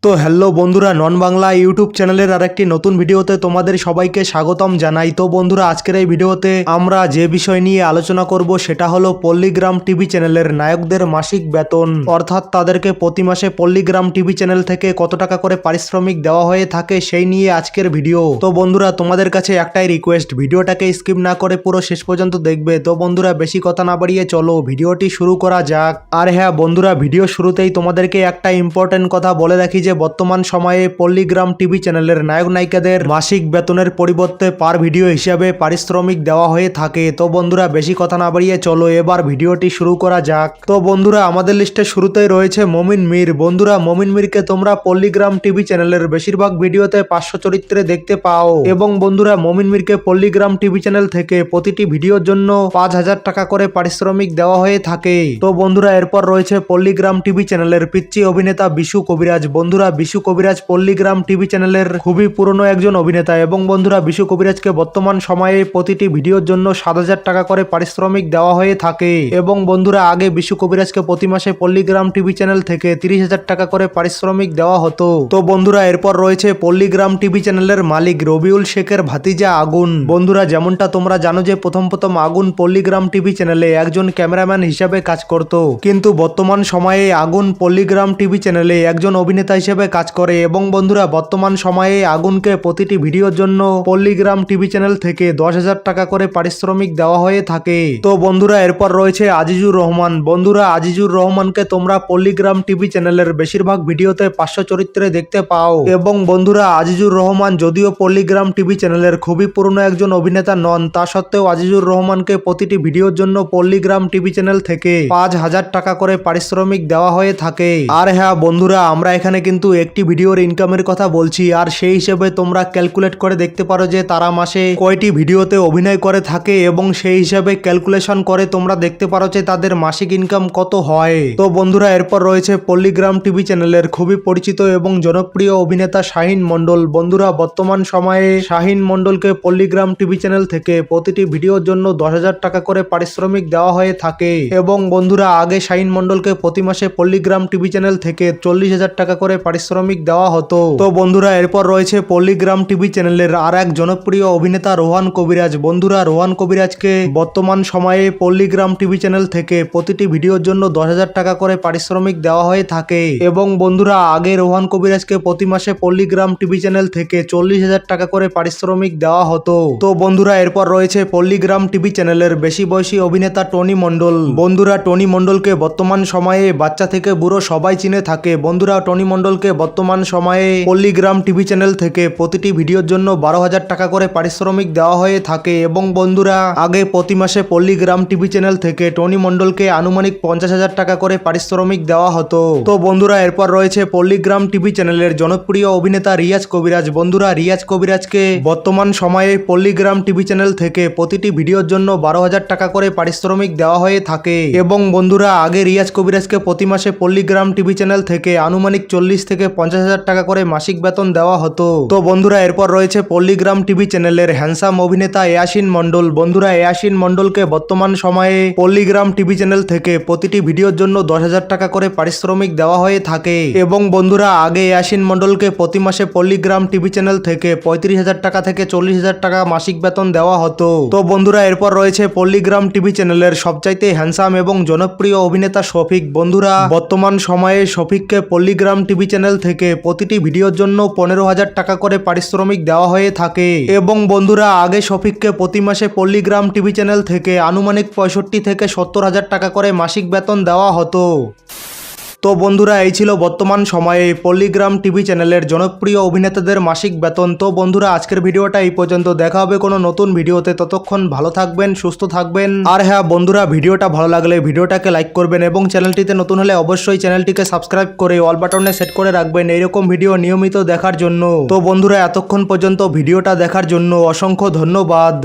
তো হ্যালো বন্ধুরা, নন বাংলা ইউটিউব চ্যানেলের আরেকটি নতুন ভিডিওতে তোমাদের সবাইকে স্বাগতম জানাই। তো বন্ধুরা, আজকের এই ভিডিওতে আমরা যে বিষয় নিয়ে আলোচনা করব সেটা হলো পল্লীগ্রাম টিভি চ্যানেলের নায়কদের মাসিক বেতন, অর্থাৎ তাদেরকে প্রতি মাসে পল্লীগ্রাম টিভি চ্যানেল থেকে কত টাকা করে পারিশ্রমিক দেওয়া হয়ে থাকে সেই নিয়ে আজকের ভিডিও। তো বন্ধুরা, তোমাদের কাছে একটাই রিকোয়েস্ট, ভিডিওটাকে স্কিপ না করে পুরো শেষ পর্যন্ত দেখবে। তো বন্ধুরা, বেশি কথা না বাড়িয়ে চলো ভিডিওটি শুরু করা যাক। আর হ্যাঁ বন্ধুরা, ভিডিও শুরুতেই তোমাদেরকে একটা ইম্পর্টেন্ট কথা বলে রাখি যে বর্তমান সময়ে পল্লীগ্রাম টিভি চ্যানেলের নায়ক নায়িকাদের মাসিক বেতনের পরিবর্তে পার ভিডিও হিসাবে পারিশ্রমিক দেওয়া হয়ে থাকে। তো বন্ধুরা, বেশি কথা না বাড়িয়ে চলো এবার ভিডিওটি শুরু করা যাক। তো বন্ধুরা, আমাদের লিস্টে শুরুতেই রয়েছে মমিন মির। বন্ধুরা, মমিন মিরকে তোমরা পল্লীগ্রাম টিভি চ্যানেলের বেশিরভাগ ভিডিওতে 500 চরিত্রে দেখতে পাও এবং বন্ধুরা, মমিন মিরকে পল্লীগ্রাম টিভি চ্যানেল থেকে প্রতিটি ভিডিওর জন্য 5000 টাকা করে পারিশ্রমিক দেওয়া হয়ে থাকে। তো বন্ধুরা, এরপর রয়েছে পল্লীগ্রাম টিভি চ্যানেলের পিচ্চি অভিনেতা বিশু কবিরাজ। বন্ধুরা, বিশু কবিরাজ পল্লীগ্রাম টিভি চ্যানেলের খুবই পুরনো একজন অভিনেতা এবং বন্ধুরা, বিশু কবিরাজকে বর্তমান সময়ে প্রতিটি ভিডিওর জন্য 7000 টাকা করে পারিশ্রমিক দেওয়া হয়ে থাকে এবং বন্ধুরা, আগে বিশু কবিরাজকে প্রতি মাসে পল্লীগ্রাম টিভি চ্যানেল থেকে 30,000 টাকা করে পারিশ্রমিক দেওয়া হতো। তো বন্ধুরা, এরপর রয়েছে পল্লীগ্রাম টিভি চ্যানেলের মালিক রবিউল শেখের ভাতিজা আগুন। বন্ধুরা, যেমনটা তোমরা জানো যে প্রথম আগুন পল্লীগ্রাম টিভি চ্যানেলে একজন ক্যামেরাম্যান হিসাবে কাজ করত, কিন্তু বর্তমান সময়ে আগুন পল্লীগ্রাম টিভি চ্যানেলে একজন অভিনেতা হিসেবে কাজ করে এবং বন্ধুরা, বর্তমান সময়ে আগুনকে প্রতিটি ভিডিওর জন্য পল্লীগ্রাম টিভি চ্যানেল থেকে 10,000 টাকা করে পারিশ্রমিক দেওয়া হয়ে থাকে। তো বন্ধুরা, এরপর রয়েছে আজিজুর রহমান। বন্ধুরা, আজিজুর রহমানকে তোমরা পল্লীগ্রাম টিভি চ্যানেলের বেশিরভাগ ভিডিওতে 500 চরিত্রে দেখতে পাও এবং বন্ধুরা, আজিজুর রহমান যদিও পল্লীগ্রাম টিভি চ্যানেলের খুবই পুরনো একজন অভিনেতা নন, তা সত্ত্বেও আজিজুর রহমানকে প্রতিটি ভিডিওর জন্য পল্লীগ্রাম টিভি চ্যানেল থেকে 5000 টাকা করে পারিশ্রমিক দেওয়া হয়ে থাকে। আর হ্যাঁ বন্ধুরা, আমরা এখানে কিন্তু একটি ভিডিওর ইনকামের কথা বলছি, আর সেই হিসেবে তোমরা ক্যালকুলেট করে দেখতে পারো যে তারা মাসে কয়টি ভিডিওতে অভিনয় করে থাকে এবং সেই হিসাবে ক্যালকুলেশন করে তোমরা দেখতে পারো যে তাদের মাসিক ইনকাম কত হয়। তো বন্ধুরা, এরপর রয়েছে পল্লীগ্রাম টিভি চ্যানেলের খুবই পরিচিত এবং জনপ্রিয় অভিনেতা শাহিন মন্ডল। বন্ধুরা, বর্তমান সময়ে শাহিন মন্ডলকে পল্লীগ্রাম টিভি চ্যানেল থেকে প্রতিটি ভিডিওর জন্য 10,000 টাকা করে পারিশ্রমিক দেওয়া হয়ে থাকে এবং বন্ধুরা, আগে শাহিন মন্ডলকে প্রতি মাসে পল্লীগ্রাম টিভি চ্যানেল থেকে 40,000 টাকা করে পারিশ্রমিক দেওয়া হতো। তো বন্ধুরা, এরপর রয়েছে পল্লীগ্রাম টিভি চ্যানেলের আর এক জনপ্রিয় অভিনেতা রোহান কবিরাজ। বন্ধুরা, রোহান কবিরাজকে বর্তমান সময়ে পল্লীগ্রাম টিভি চ্যানেল থেকে প্রতিটি ভিডিওর জন্য 10,000 টাকা করে পারিশ্রমিক দেওয়া হয়ে থাকে এবং বন্ধুরা, আগে রোহান কবিরাজকে প্রতি মাসে পল্লীগ্রাম টিভি চ্যানেল থেকে 40,000 টাকা করে পারিশ্রমিক দেওয়া হতো। তো বন্ধুরা, এরপর রয়েছে পল্লীগ্রাম টিভি চ্যানেলের বেশি বয়সী অভিনেতা টনি মন্ডল। বন্ধুরা, টনি মন্ডলকে বর্তমান সময়ে বাচ্চা থেকে বুড়ো সবাই চিনে থাকে। বন্ধুরা, টনি মন্ডলকে বর্তমান সময়ে পল্লীগ্রাম টিভি চ্যানেল থেকে প্রতিটি ভিডিওর জন্য 12,000 টাকা করে পারিশ্রমিক দেওয়া হয়ে থাকে এবং বন্ধুরা, আগে প্রতি মাসে পল্লীগ্রাম টিভি চ্যানেল থেকে টনি মন্ডলকে আনুমানিক 50,000 টাকা করে পারিশ্রমিক দেওয়া হতো। তো বন্ধুরা, এরপর রয়েছে পল্লীগ্রাম টিভি চ্যানেলের জনপ্রিয় অভিনেতা রিয়াজ কবিরাজ। বন্ধুরা, রিয়াজ কবিরাজকে বর্তমান সময়ে পল্লীগ্রাম টিভি চ্যানেল থেকে প্রতিটি ভিডিওর জন্য 12,000 টাকা করে পারিশ্রমিক দেওয়া হয়ে থাকে এবং বন্ধুরা, আগে রিয়াজ কবিরাজকে প্রতি মাসে পল্লীগ্রাম টিভি চ্যানেল থেকে আনুমানিক 40 থেকে 50,000 টাকা করে মাসিক বেতন দেওয়া হতো। তো বন্ধুরা, এরপর রয়েছে পল্লীগ্রাম টিভি চ্যানেলের হ্যান্ডসাম অভিনেতা এয়াসিন মন্ডল। বন্ধুরা, এয়াসিন মন্ডলকে বর্তমান সময়ে পল্লীগ্রাম টিভি চ্যানেল থেকে প্রতিটি ভিডিওর জন্য 10,000 টাকা করে পারিশ্রমিক দেওয়া হয়ে থাকে এবং বন্ধুরা, আগে এয়াসিন মন্ডলকে প্রতি মাসে পল্লীগ্রাম টিভি চ্যানেল থেকে 35,000 টাকা থেকে 40,000 টাকা মাসিক বেতন দেওয়া হতো। তো বন্ধুরা, এরপর রয়েছে পল্লীগ্রাম টিভি চ্যানেলের সবচাইতে হ্যান্ডসাম এবং জনপ্রিয় অভিনেতা শফিক। বন্ধুরা, বর্তমান সময়ে শফিককে পল্লীগ্রাম টিভি চ্যানেল থেকে প্রতিটি ভিডিওর জন্য 15,000 টাকা করে পারিশ্রমিক দেওয়া হয়ে থাকে এবং বন্ধুরা, আগে শফিককে প্রতি মাসে পল্লীগ্রাম টিভি চ্যানেল থেকে আনুমানিক 65 থেকে 70,000 টাকা করে মাসিক বেতন দেওয়া হতো। তো বন্ধুরা, এই ছিল বর্তমান সময়ে পল্লীগ্রাম টিভি চ্যানেলের জনপ্রিয় অভিনেতাদের মাসিক বেতন। তো বন্ধুরা, আজকের ভিডিওটা এই পর্যন্ত। দেখা হবে কোনো নতুন ভিডিওতে, ততক্ষণ ভালো থাকবেন, সুস্থ থাকবেন। আর হ্যাঁ বন্ধুরা, ভিডিওটা ভালো লাগলে ভিডিওটাকে লাইক করবেন এবং চ্যানেলটিতে নতুন হলে অবশ্যই চ্যানেলটিকে সাবস্ক্রাইব করে অল বাটনে সেট করে রাখবেন এইরকম ভিডিও নিয়মিত দেখার জন্য। তো বন্ধুরা, এতক্ষণ পর্যন্ত ভিডিওটা দেখার জন্য অসংখ্য ধন্যবাদ।